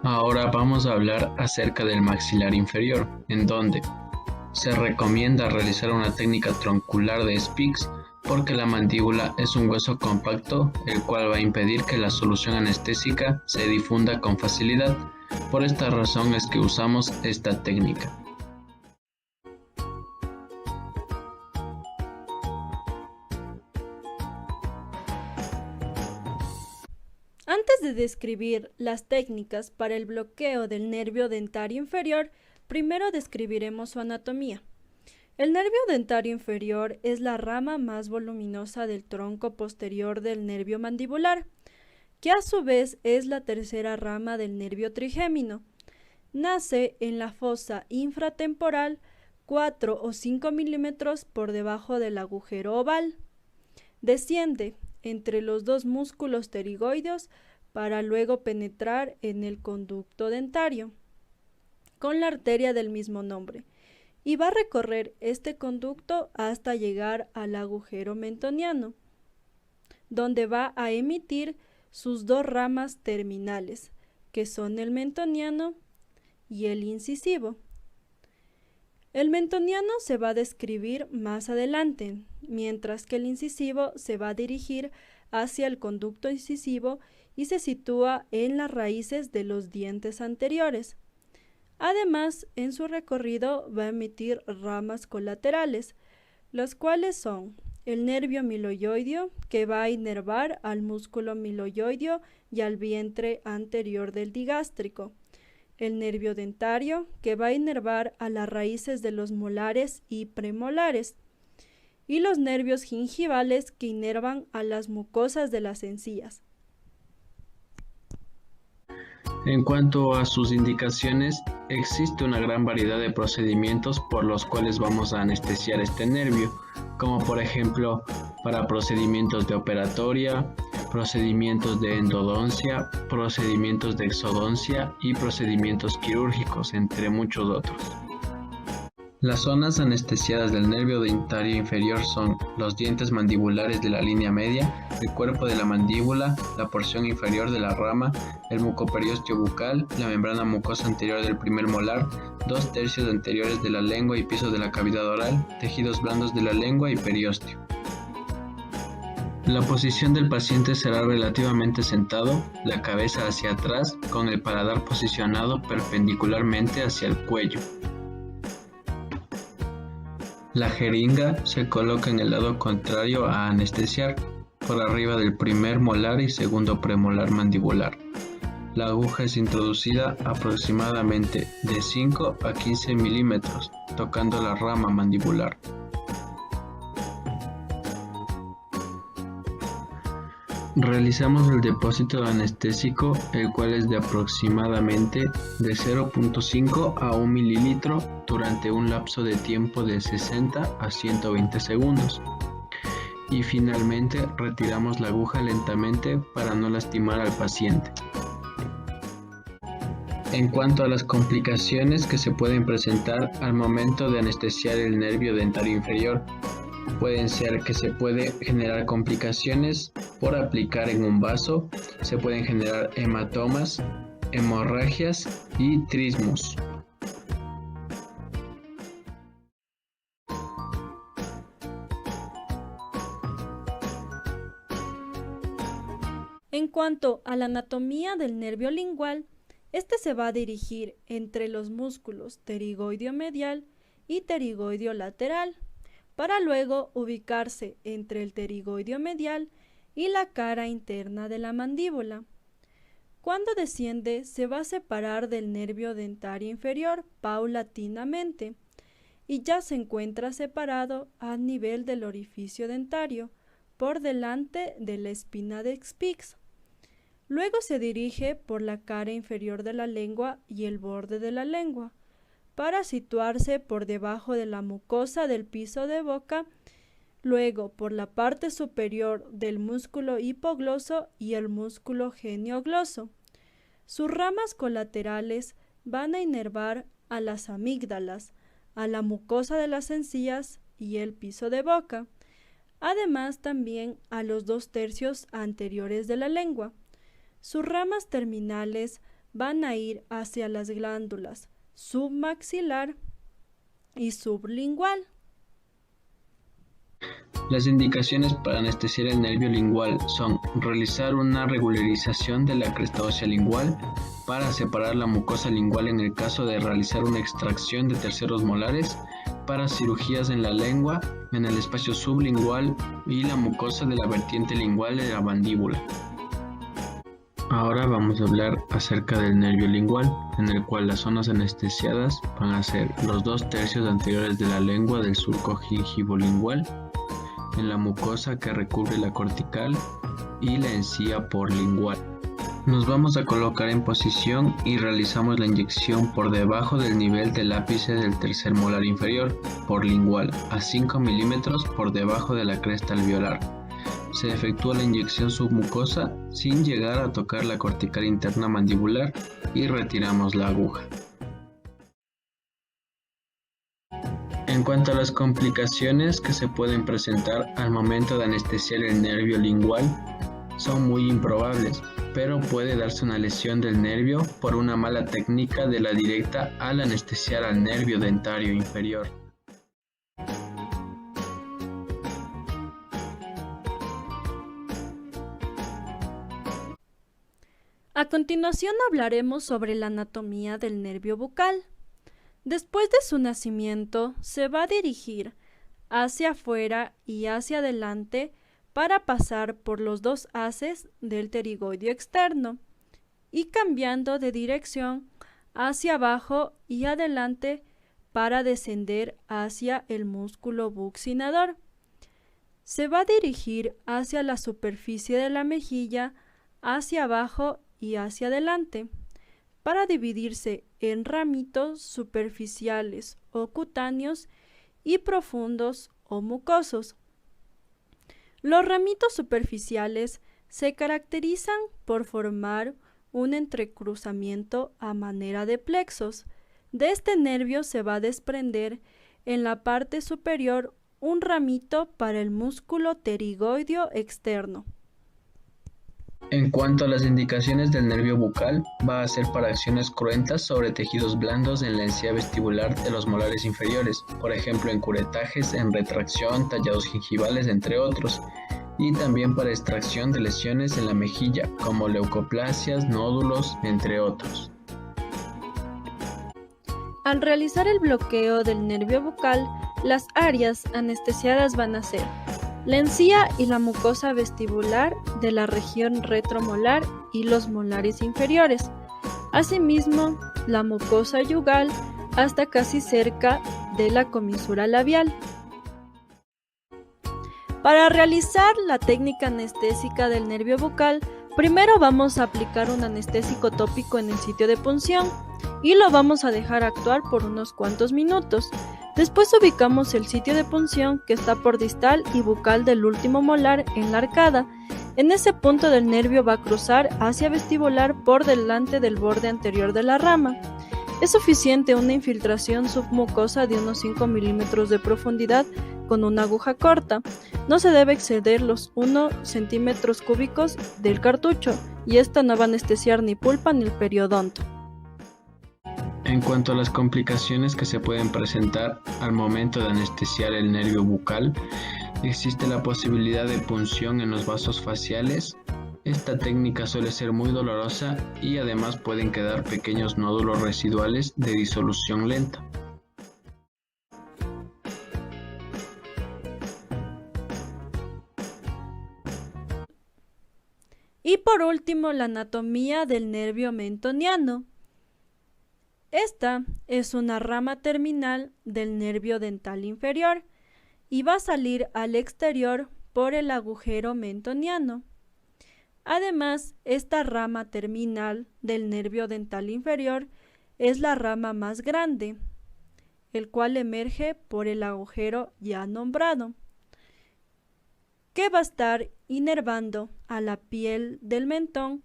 Ahora vamos a hablar acerca del maxilar inferior, en donde se recomienda realizar una técnica troncular de Spix porque la mandíbula es un hueso compacto el cual va a impedir que la solución anestésica se difunda con facilidad. Por esta razón es que usamos esta técnica. Antes de describir las técnicas para el bloqueo del nervio dentario inferior, primero describiremos su anatomía. El nervio dentario inferior es la rama más voluminosa del tronco posterior del nervio mandibular, que a su vez es la tercera rama del nervio trigémino. Nace en la fosa infratemporal 4 o 5 milímetros por debajo del agujero oval. Desciende entre los dos músculos pterigoideos para luego penetrar en el conducto dentario, con la arteria del mismo nombre, y va a recorrer este conducto hasta llegar al agujero mentoniano, donde va a emitir sus dos ramas terminales, que son el mentoniano y el incisivo. El mentoniano se va a describir más adelante, mientras que el incisivo se va a dirigir hacia el conducto incisivo y se sitúa en las raíces de los dientes anteriores. Además, en su recorrido va a emitir ramas colaterales, las cuales son el nervio miloioideo, que va a inervar al músculo miloioideo y al vientre anterior del digástrico, el nervio dentario, que va a inervar a las raíces de los molares y premolares, y los nervios gingivales, que inervan a las mucosas de las encías. En cuanto a sus indicaciones, existe una gran variedad de procedimientos por los cuales vamos a anestesiar este nervio, como por ejemplo para procedimientos de operatoria, procedimientos de endodoncia, procedimientos de exodoncia y procedimientos quirúrgicos, entre muchos otros. Las zonas anestesiadas del nervio dentario inferior son los dientes mandibulares de la línea media, el cuerpo de la mandíbula, la porción inferior de la rama, el mucoperiostio bucal, la membrana mucosa anterior del primer molar, 2/3 anteriores de la lengua y piso de la cavidad oral, tejidos blandos de la lengua y periostio. La posición del paciente será relativamente sentado, la cabeza hacia atrás, con el paladar posicionado perpendicularmente hacia el cuello. La jeringa se coloca en el lado contrario a anestesiar, por arriba del primer molar y segundo premolar mandibular. La aguja es introducida aproximadamente de 5 a 15 milímetros, tocando la rama mandibular. Realizamos el depósito anestésico, el cual es de aproximadamente de 0.5 a 1 mililitro durante un lapso de tiempo de 60 a 120 segundos. Y finalmente retiramos la aguja lentamente para no lastimar al paciente. En cuanto a las complicaciones que se pueden presentar al momento de anestesiar el nervio dentario inferior, pueden ser que se puede generar complicaciones por aplicar en un vaso, se pueden generar hematomas, hemorragias y trismus. En cuanto a la anatomía del nervio lingual, este se va a dirigir entre los músculos pterigoideo medial y pterigoideo lateral, para luego ubicarse entre el pterigoideo medial y la cara interna de la mandíbula. Cuando desciende, se va a separar del nervio dentario inferior paulatinamente y ya se encuentra separado a nivel del orificio dentario, por delante de la espina de Spix. Luego se dirige por la cara inferior de la lengua y el borde de la lengua, para situarse por debajo de la mucosa del piso de boca, luego por la parte superior del músculo hipogloso y el músculo geniogloso. Sus ramas colaterales van a inervar a las amígdalas, a la mucosa de las encías y el piso de boca, además también a los 2/3 anteriores de la lengua. Sus ramas terminales van a ir hacia las glándulas submaxilar y sublingual. Las indicaciones para anestesiar el nervio lingual son realizar una regularización de la cresta ósea lingual para separar la mucosa lingual en el caso de realizar una extracción de terceros molares, para cirugías en la lengua, en el espacio sublingual y la mucosa de la vertiente lingual de la mandíbula. Ahora vamos a hablar acerca del nervio lingual, en el cual las zonas anestesiadas van a ser los 2/3 anteriores de la lengua del surco gingivolingual, en la mucosa que recubre la cortical y la encía porlingual. Nos vamos a colocar en posición y realizamos la inyección por debajo del nivel del ápice del tercer molar inferior, porlingual, a 5 milímetros por debajo de la cresta alveolar. Se efectúa la inyección submucosa sin llegar a tocar la cortical interna mandibular y retiramos la aguja. En cuanto a las complicaciones que se pueden presentar al momento de anestesiar el nervio lingual, son muy improbables, pero puede darse una lesión del nervio por una mala técnica de la directa al anestesiar al nervio dentario inferior. A continuación hablaremos sobre la anatomía del nervio bucal. Después de su nacimiento, se va a dirigir hacia afuera y hacia adelante para pasar por los dos haces del pterigoideo externo y cambiando de dirección hacia abajo y adelante para descender hacia el músculo buccinador. Se va a dirigir hacia la superficie de la mejilla, hacia abajo y hacia adelante, para dividirse en ramitos superficiales o cutáneos y profundos o mucosos. Los ramitos superficiales se caracterizan por formar un entrecruzamiento a manera de plexos. De este nervio se va a desprender en la parte superior un ramito para el músculo pterigoideo externo. En cuanto a las indicaciones del nervio bucal, va a ser para acciones cruentas sobre tejidos blandos en la encía vestibular de los molares inferiores, por ejemplo en curetajes, en retracción, tallados gingivales, entre otros, y también para extracción de lesiones en la mejilla, como leucoplasias, nódulos, entre otros. Al realizar el bloqueo del nervio bucal, las áreas anestesiadas van a ser la encía y la mucosa vestibular de la región retromolar y los molares inferiores. Asimismo, la mucosa yugal hasta casi cerca de la comisura labial. Para realizar la técnica anestésica del nervio bucal, primero vamos a aplicar un anestésico tópico en el sitio de punción y lo vamos a dejar actuar por unos cuantos minutos. Después ubicamos el sitio de punción que está por distal y bucal del último molar en la arcada. En ese punto del nervio va a cruzar hacia vestibular por delante del borde anterior de la rama. Es suficiente una infiltración submucosa de unos 5 milímetros de profundidad con una aguja corta. No se debe exceder los 1 centímetros cúbicos del cartucho y esta no va a anestesiar ni pulpa ni el periodonto. En cuanto a las complicaciones que se pueden presentar al momento de anestesiar el nervio bucal, existe la posibilidad de punción en los vasos faciales. Esta técnica suele ser muy dolorosa y además pueden quedar pequeños nódulos residuales de disolución lenta. Y por último, la anatomía del nervio mentoniano. Esta es una rama terminal del nervio dental inferior y va a salir al exterior por el agujero mentoniano. Además, esta rama terminal del nervio dental inferior es la rama más grande, el cual emerge por el agujero ya nombrado, que va a estar inervando a la piel del mentón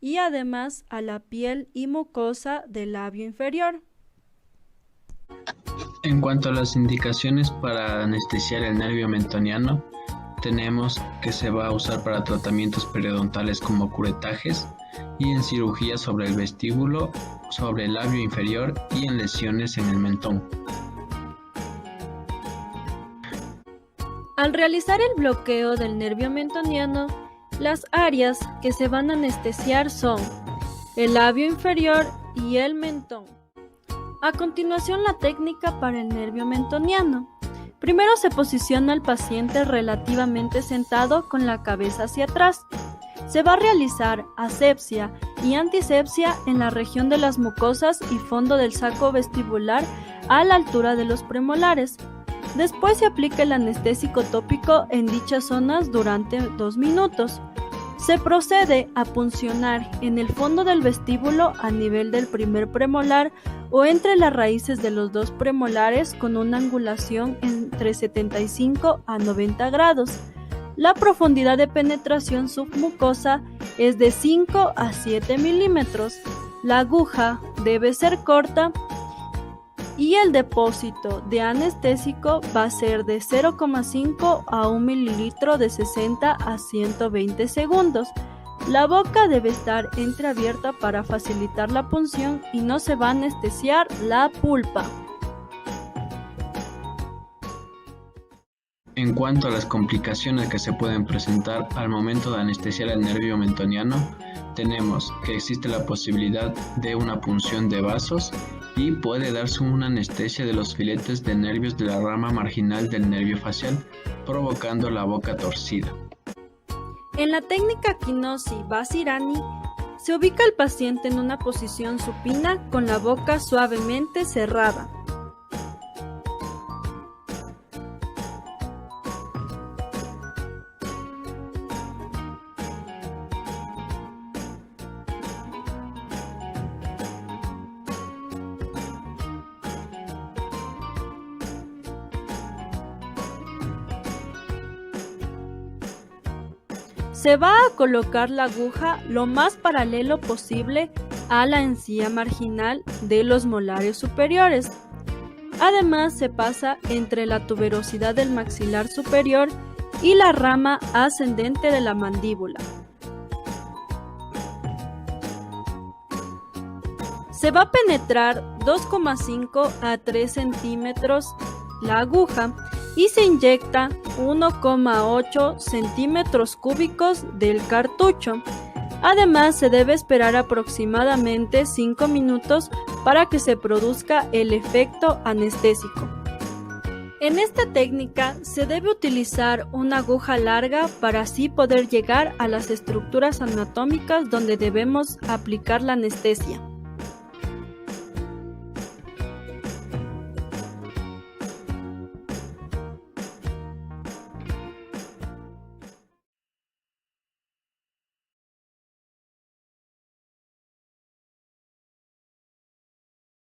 y además a la piel y mucosa del labio inferior. En cuanto a las indicaciones para anestesiar el nervio mentoniano, tenemos que se va a usar para tratamientos periodontales como curetajes y en cirugía sobre el vestíbulo, sobre el labio inferior y en lesiones en el mentón. Al realizar el bloqueo del nervio mentoniano, las áreas que se van a anestesiar son el labio inferior y el mentón. A continuación, la técnica para el nervio mentoniano. Primero se posiciona al paciente relativamente sentado con la cabeza hacia atrás. Se va a realizar asepsia y antisepsia en la región de las mucosas y fondo del saco vestibular a la altura de los premolares. Después se aplica el anestésico tópico en dichas zonas durante 2 minutos. Se procede a puncionar en el fondo del vestíbulo a nivel del primer premolar o entre las raíces de los 2 premolares con una angulación entre 75 a 90 grados. La profundidad de penetración submucosa es de 5 a 7 milímetros. La aguja debe ser corta y el depósito de anestésico va a ser de 0,5 a 1 mililitro de 60 a 120 segundos. La boca debe estar entreabierta para facilitar la punción y no se va a anestesiar la pulpa. En cuanto a las complicaciones que se pueden presentar al momento de anestesiar el nervio mentoniano, tenemos que existe la posibilidad de una punción de vasos y puede darse una anestesia de los filetes de nervios de la rama marginal del nervio facial, provocando la boca torcida. En la técnica Kinoshi-Basirani se ubica al paciente en una posición supina con la boca suavemente cerrada. Se va a colocar la aguja lo más paralelo posible a la encía marginal de los molares superiores. Además, se pasa entre la tuberosidad del maxilar superior y la rama ascendente de la mandíbula. Se va a penetrar 2,5 a 3 centímetros la aguja y se inyecta 1,8 centímetros cúbicos del cartucho. Además, se debe esperar aproximadamente 5 minutos para que se produzca el efecto anestésico. En esta técnica se debe utilizar una aguja larga para así poder llegar a las estructuras anatómicas donde debemos aplicar la anestesia.